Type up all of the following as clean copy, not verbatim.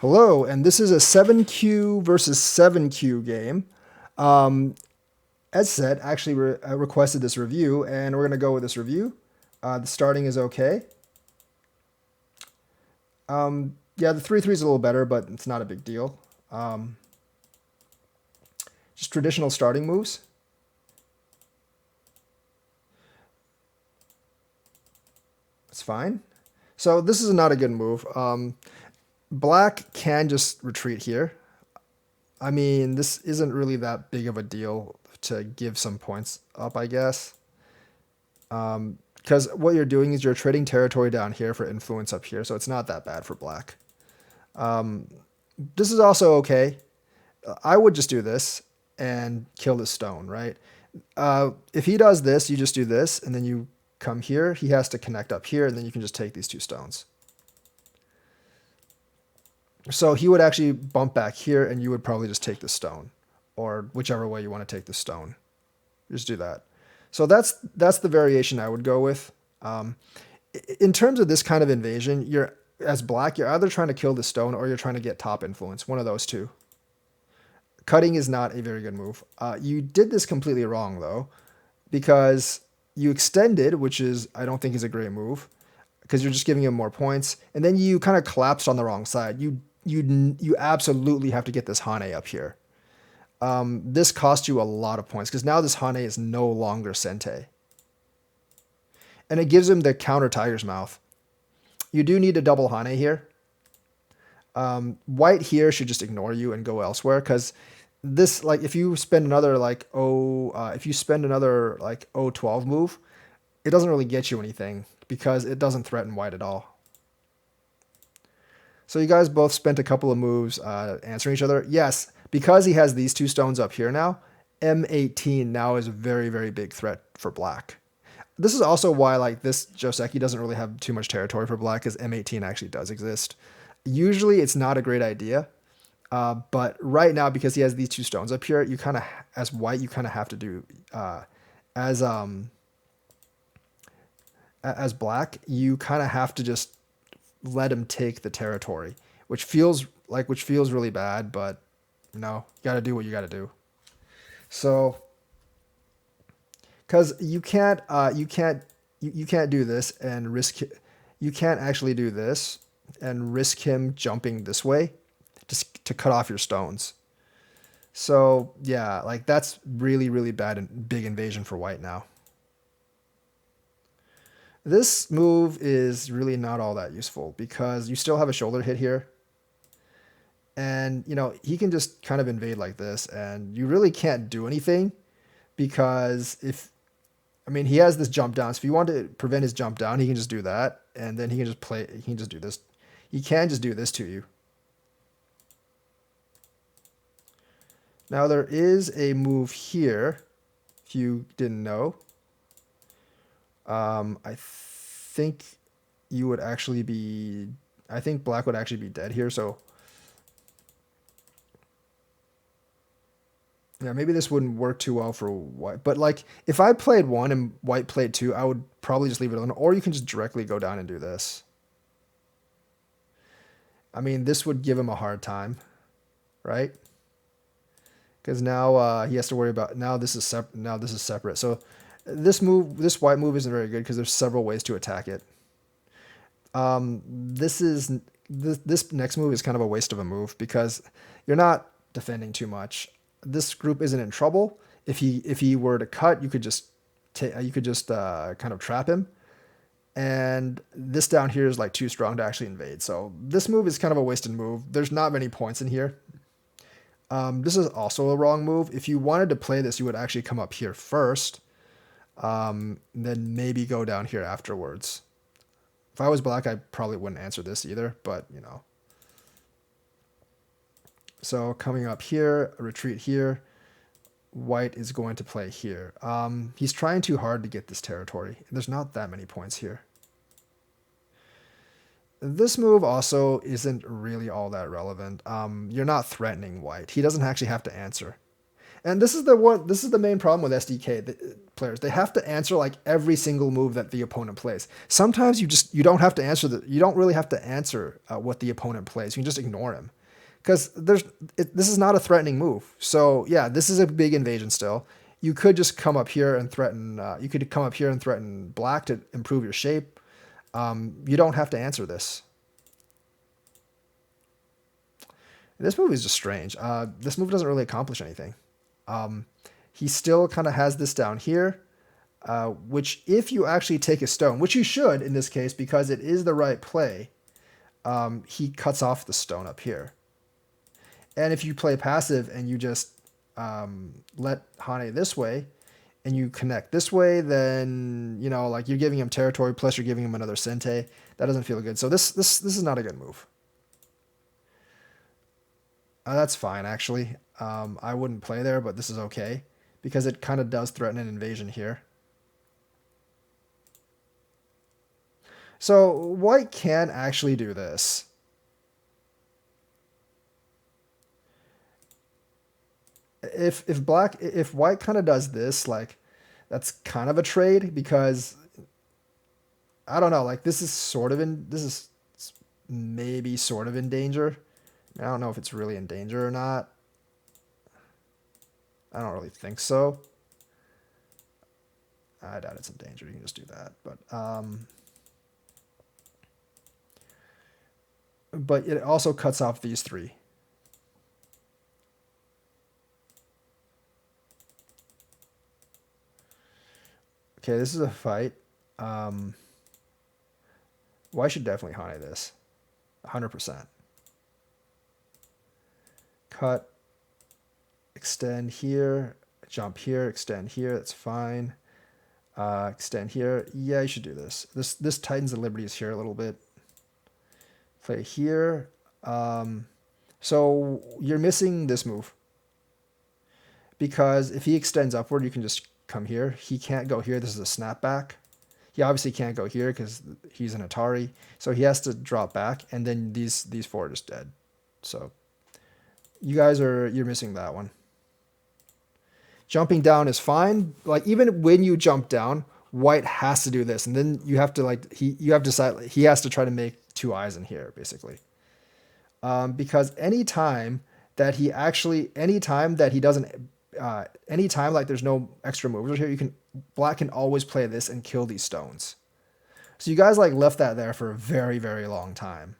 Hello, and this is a 7Q versus 7Q game. Um, As said, actually requested this review, and we're going to go with this review. The starting is okay. Yeah, the 3-3 is a little better, but it's not a big deal. Um, just traditional starting moves. It's fine. So this is not a good move. Black can just retreat here. I mean, this isn't really that big of a deal to give some points up, I guess. Because what you're doing is you're trading territory down here for influence up here, so it's not that bad for black. This is also okay. I would just do this and kill this stone, right? If he does this, you just do this, and then you come here. He has to connect up here, and then you can just take these two stones. So he would actually bump back here, and you would probably just take the stone, or whichever way you want to take the stone. Just do that. So that's the variation I would go with. In terms of this kind of invasion, you're as black, you're either trying to kill the stone or you're trying to get top influence. One of those two. Cutting is not a very good move. You did this completely wrong though, because you extended, which is I don't think is a great move, because you're just giving him more points, and then you kind of collapsed on the wrong side. You absolutely have to get this Hane up here. This cost you a lot of points because now this Hane is no longer Sente. And it gives him the counter Tiger's Mouth. You do need a double Hane here. White here should just ignore you and go elsewhere because this, like, if you spend another if you spend another like 012 move, it doesn't really get you anything because it doesn't threaten white at all. So you guys both spent a couple of moves answering each other. Yes, because he has these two stones up here now, M18 now is a very, very big threat for black. This is also why like this Joseki doesn't really have too much territory for black, because M18 actually does exist. Usually it's not a great idea, but right now because he has these two stones up here, you kind of, as white, you kind of have to do, as as black, you kind of have to just let him take the territory, which feels really bad, but you got to do what you got to do. So, because you can't do this and risk, you can't actually do this and risk him jumping this way just to cut off your stones. So yeah, like that's really, really bad and big invasion for white now. This move is really not all that useful because you still have a shoulder hit here. And, he can just kind of invade like this, and you really can't do anything because he has this jump down. So if you want to prevent his jump down, he can just do that, and then he can just do this. He can just do this to you. Now there is a move here, if you didn't know. I think I think black would actually be dead here, so yeah, maybe this wouldn't work too well for white. But like, if I played one and white played two, I would probably just leave it alone. Or you can just directly go down and do this. I mean, this would give him a hard time, right? Because now he has to worry about now this is separate. So this white move isn't very good because there's several ways to attack it. This next move is kind of a waste of a move because you're not defending too much. This group isn't in trouble. If he were to cut, you could just kind of trap him. And this down here is like too strong to actually invade. So this move is kind of a wasted move. There's not many points in here. This is also a wrong move. If you wanted to play this, you would actually come up here first, then maybe go down here afterwards. If I was black, I probably wouldn't answer this either, but So coming up here, a retreat here, white is going to play here. He's trying too hard to get this territory. There's not that many points here. This move also isn't really all that relevant. You're not threatening white. He doesn't actually have to answer. And this is the one. This is the main problem with SDK players. They have to answer like every single move that the opponent plays. Sometimes you don't have to answer you don't really have to answer what the opponent plays. You can just ignore him because this is not a threatening move. So yeah, this is a big invasion still. You could just come up here and threaten. You could come up here and threaten black to improve your shape. You don't have to answer this. This move is just strange. This move doesn't really accomplish anything. He still kind of has this down here, which if you actually take a stone, which you should in this case because it is the right play, he cuts off the stone up here. And if you play passive and you just let Hane this way, and you connect this way, then, you know, like you're giving him territory, plus you're giving him another Sente. That doesn't feel good. So this is not a good move. That's fine, actually. I wouldn't play there, but this is okay because it kind of does threaten an invasion here. So white can actually do this. If white kind of does this, like that's kind of a trade because I don't know, like this is maybe sort of in danger. I don't know if it's really in danger or not. I don't really think so. I doubt it's in danger. You can just do that, but it also cuts off these three. Okay, this is a fight. Well, I should definitely Hane this. 100%. Cut. Extend here. Jump here. Extend here. That's fine. Extend here. Yeah, you should do this. This tightens the liberties here a little bit. Play here. So you're missing this move. Because if he extends upward, you can just come here. He can't go here. This is a snapback. He obviously can't go here because he's an Atari. So he has to drop back, and then these four are just dead. So you're missing that one. Jumping down is fine. Like even when you jump down, white has to do this, and then you have to decide he has to try to make two eyes in here basically. Because anytime that he doesn't, anytime like there's no extra movers here, black can always play this and kill these stones. So you guys like left that there for a very, very long time.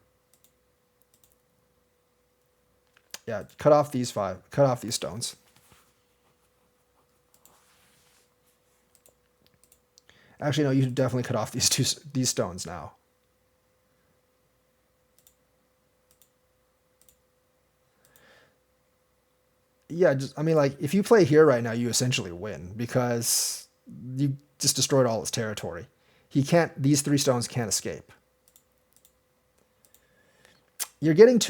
Yeah, cut off these stones. Actually, no, you should definitely cut off these stones now. Yeah, I mean, like, if you play here right now, you essentially win because you just destroyed all his territory. These three stones can't escape. You're getting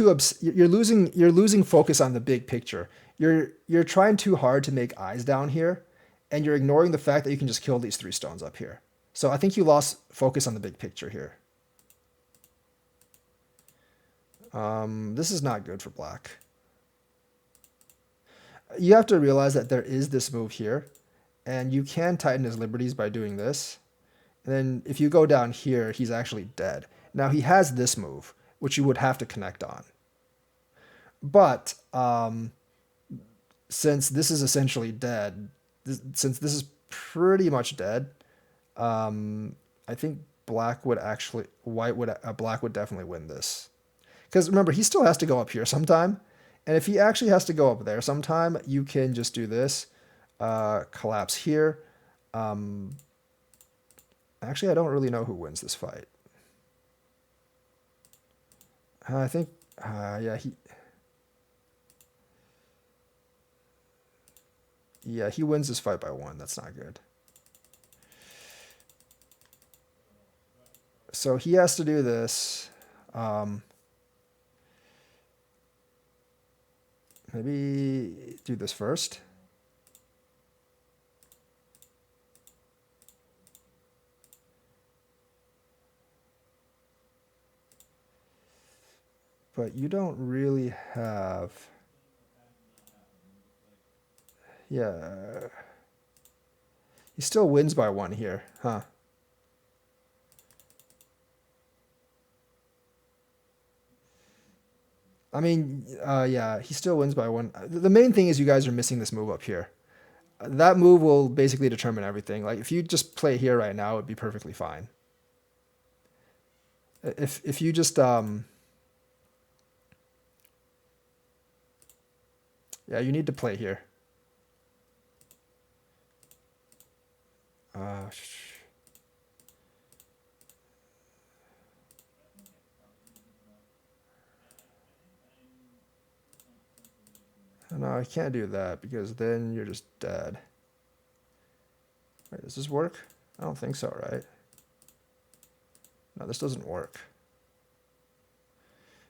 you're losing focus on the big picture. You're trying too hard to make eyes down here, and you're ignoring the fact that you can just kill these three stones up here. So I think you lost focus on the big picture here. This is not good for black. You have to realize that there is this move here, and you can tighten his liberties by doing this. And then if you go down here, he's actually dead. Now he has this move, which you would have to connect on. But since this is essentially dead, since this is pretty much dead, I think black would definitely win this. Because remember, he still has to go up here sometime. And if he actually has to go up there sometime, you can just do this. Collapse here. Actually, I don't really know who wins this fight. I think, he wins this fight by 1. That's not good. So he has to do this. Maybe do this first. But you don't really have... Yeah. He still wins by 1 here, huh? I mean, yeah, he still wins by 1. The main thing is you guys are missing this move up here. That move will basically determine everything. Like, if you just play here right now, it would be perfectly fine. If you just, yeah, you need to play here. Uh, no, I can't do that because then you're just dead. Wait, does this work? I don't think so, right? No, this doesn't work.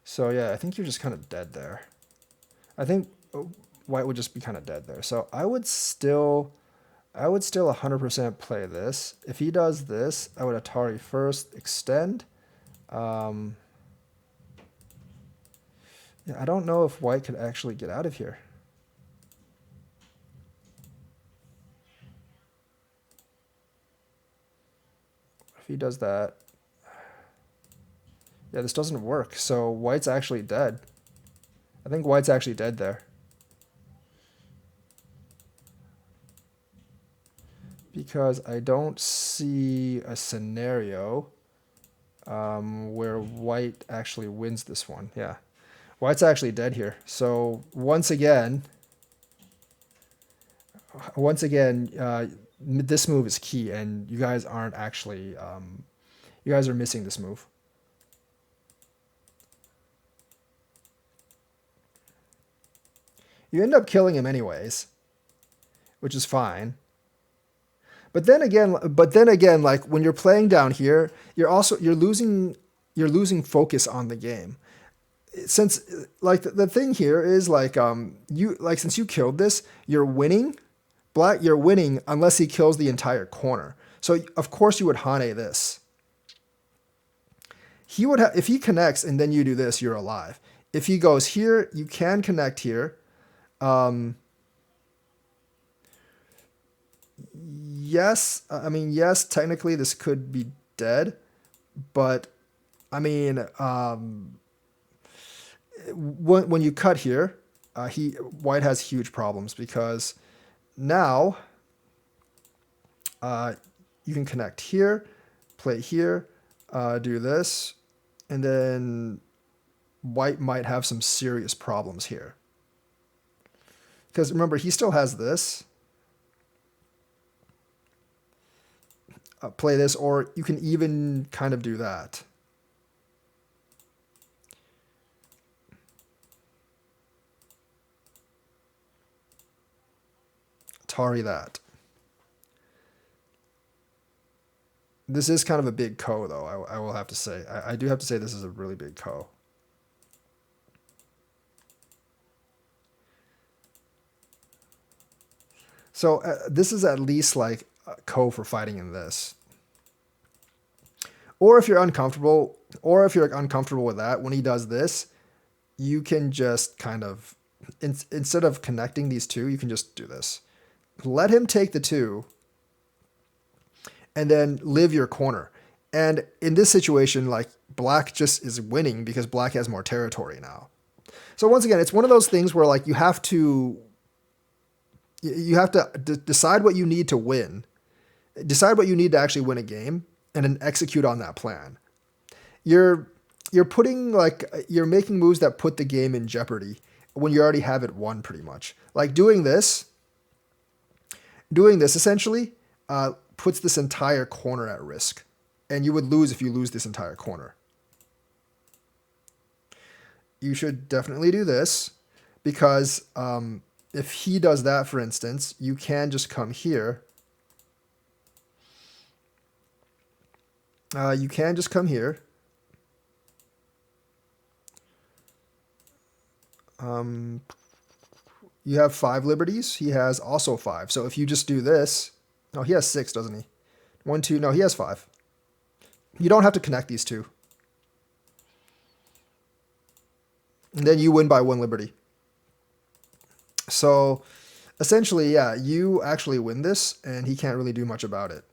So yeah, I think you're just kind of dead there. I think white would just be kind of dead there. So I would still 100% play this. If he does this, I would Atari first, extend. Yeah, I don't know if white could actually get out of here. If he does that, yeah, this doesn't work. So white's actually dead. I think white's actually dead there. Because I don't see a scenario where white actually wins this one. Yeah, white's actually dead here. So once again, this move is key, and you guys aren't actually, you guys are missing this move. You end up killing him anyways, which is fine. But then again, like when you're playing down here, you're losing focus on the game. Since like the thing here is like since you killed this, you're winning. Black, you're winning unless he kills the entire corner. So of course you would Hane this. He would have, if he connects and then you do this, you're alive. If he goes here, you can connect here. Yes, I mean, yes, technically this could be dead, but I mean, when you cut here, white has huge problems because now you can connect here, play here, do this, and then white might have some serious problems here. Because remember, he still has this. Play this, or you can even kind of do that. Atari that. This is kind of a big ko, though, I will have to say. I do have to say this is a really big ko. So this is at least like a ko for fighting in this. Or if you're uncomfortable with that, when he does this, you can just kind of, instead of connecting these two, you can just do this. Let him take the 2, and then live your corner. And in this situation, like, black just is winning because black has more territory now. So once again, it's one of those things where like you have to decide what you need to win, decide what you need to actually win a game, and then execute on that plan. You're making moves that put the game in jeopardy when you already have it won pretty much. Like doing this essentially puts this entire corner at risk, and you would lose if you lose this entire corner. You should definitely do this because if he does that, for instance, you can just come here. You can just come here. You have 5 liberties. He has also 5. So if you just do this, no, he has 6, doesn't he? 1, 2, no, he has 5. You don't have to connect these 2. And then you win by 1 liberty. So Essentially, yeah, you actually win this, and he can't really do much about it.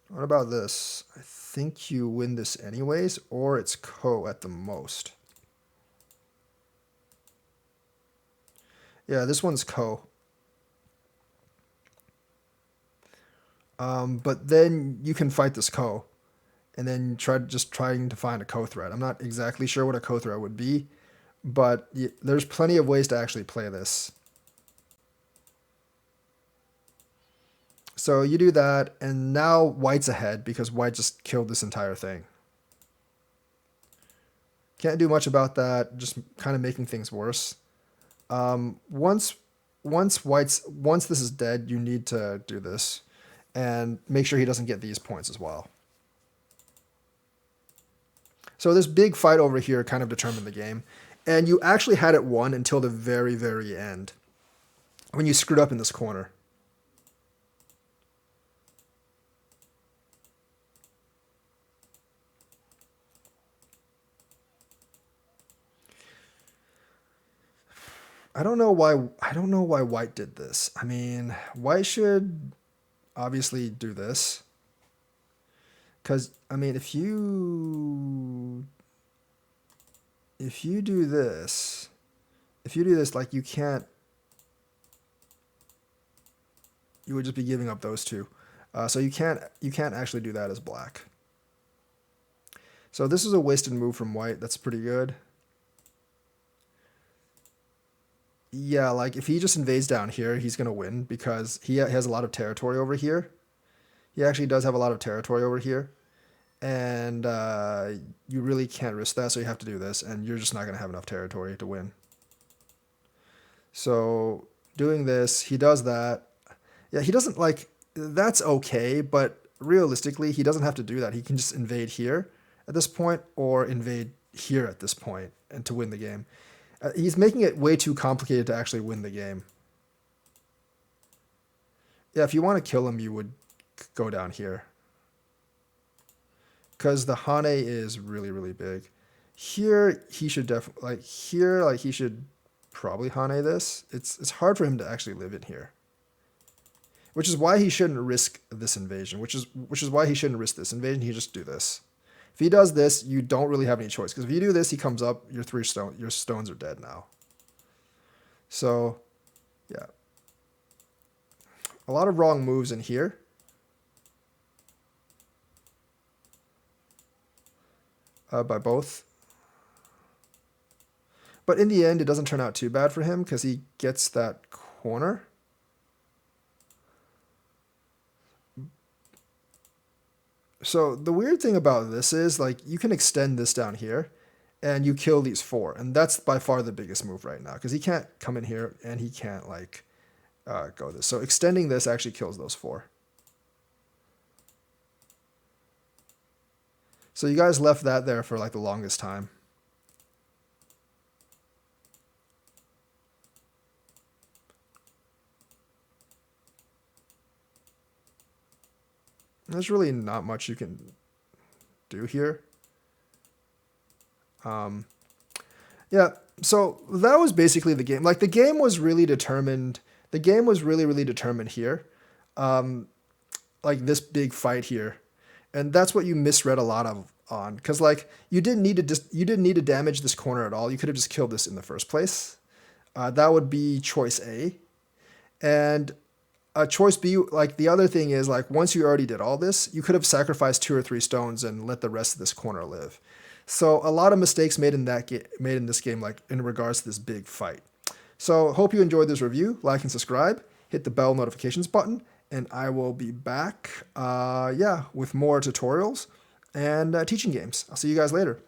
What about this? I think you win this anyways, or it's ko at the most. Yeah, this one's ko. But then you can fight this ko, and then trying to find a ko threat. I'm not exactly sure what a ko threat would be, but there's plenty of ways to actually play this. So you do that, and now white's ahead because white just killed this entire thing. Can't do much about that, just kind of making things worse. Once this is dead, you need to do this and make sure he doesn't get these points as well. So this big fight over here kind of determined the game, and you actually had it won until the very, very end when you screwed up in this corner. I don't know why white did this. I mean, white should obviously do this. Cuz I mean, if you do this, like you would just be giving up those two. So you can't actually do that as black. So this is a wasted move from white. That's pretty good. Yeah, like if he just invades down here, he's going to win because he has a lot of territory over here. He actually does have a lot of territory over here. And you really can't risk that, so you have to do this, and you're just not going to have enough territory to win. So doing this, he does that. Yeah, he doesn't like, that's okay, but realistically, he doesn't have to do that. He can just invade here at this point or invade here at this point and to win the game. He's making it way too complicated to actually win the game. Yeah, if you want to kill him, you would go down here. Because the Hane is really, really big. Here, he should definitely, he should probably Hane this. It's hard for him to actually live in here. Which is why he shouldn't risk this invasion. Which is why he shouldn't risk this invasion. He just do this. If he does this, you don't really have any choice. Because if you do this, he comes up, your stones are dead now. So, yeah. A lot of wrong moves in here. By both. But in the end, it doesn't turn out too bad for him because he gets that corner. So the weird thing about this is, like, you can extend this down here and you kill these four. And that's by far the biggest move right now because he can't come in here and he can't, like, go this. So extending this actually kills those four. So you guys left that there for, like, the longest time. There's really not much you can do here. Yeah, so that was basically the game. Like, the game was really determined. The game was really, really determined here. Like, this big fight here. And that's what you misread a lot on. Because, like, you didn't need to damage this corner at all. You could have just killed this in the first place. That would be choice A. And choice B, like, the other thing is, like, once you already did all this, you could have sacrificed 2 or 3 stones and let the rest of this corner live. So a lot of mistakes made in this game, like, in regards to this big fight. So hope you enjoyed this review. Like and subscribe. Hit the bell notifications button. And I will be back, with more tutorials and teaching games. I'll see you guys later.